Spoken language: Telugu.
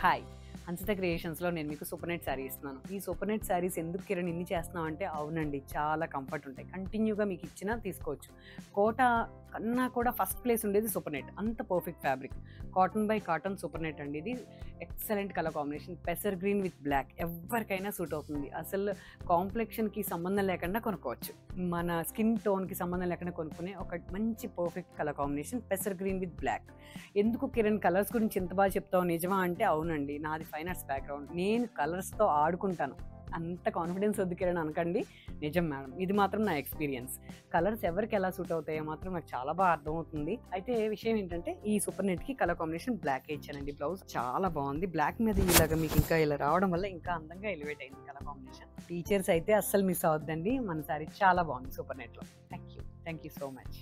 హాయ్ హన్సిత క్రియేషన్స్లో నేను మీకు సూపర్ నెట్ శారీ ఇస్తున్నాను. ఈ సూపర్ నెట్ శారీస్ ఎందుకు కిరణ్ ఇన్ని చేస్తున్నాం అంటే, అవునండి చాలా కంఫర్ట్ ఉంటాయి, కంటిన్యూగా మీకు ఇచ్చినా తీసుకోవచ్చు. కోట కన్నా కూడా ఫస్ట్ ప్లేస్ ఉండేది సూపర్ నెట్, అంత perfect fabric. Cotton by cotton super net అండి. ఇది ఎక్సలెంట్ కలర్ కాంబినేషన్, పెసర్ గ్రీన్ విత్ బ్లాక్, ఎవరికైనా సూట్ అవుతుంది. అసలు కాంప్లెక్షన్కి సంబంధం లేకుండా కొనుక్కోవచ్చు, మన స్కిన్ టోన్కి సంబంధం లేకుండా కొనుక్కునే ఒక మంచి పర్ఫెక్ట్ కలర్ కాంబినేషన్ పెసర్ గ్రీన్ విత్ బ్లాక్. ఎందుకు కిరణ్ కలర్స్ గురించి ఇంత బాగా చెప్తావు నిజమా అంటే, అవునండి నాది ఫైన్ ఆర్ట్స్ బ్యాక్గ్రౌండ్, నేను కలర్స్తో ఆడుకుంటాను. అంత కాన్ఫిడెన్స్ వద్దు కిరణ్ అనకండి, నిజం మేడం, ఇది మాత్రం నా ఎక్స్పీరియన్స్. కలర్స్ ఎవరికి ఎలా సూట్ అవుతాయో మాత్రం నాకు చాలా బాగా అర్థమవుతుంది. అయితే విషయం ఏంటంటే, ఈ సూపర్ నెట్కి కలర్ కాంబినేషన్ బ్లాక్ ఇచ్చానండి. బ్లౌజ్ చాలా బాగుంది, బ్లాక్ మీద ఇలాగ మీకు ఇంకా ఇలా రావడం వల్ల ఇంకా అందంగా ఎలివేట్ అయింది కలర్ కాంబినేషన్. టీచర్స్ అయితే అస్సలు మిస్ అవద్దండి, మన సారీ చాలా బాగుంది సూపర్ నెట్లో. Thank you so much.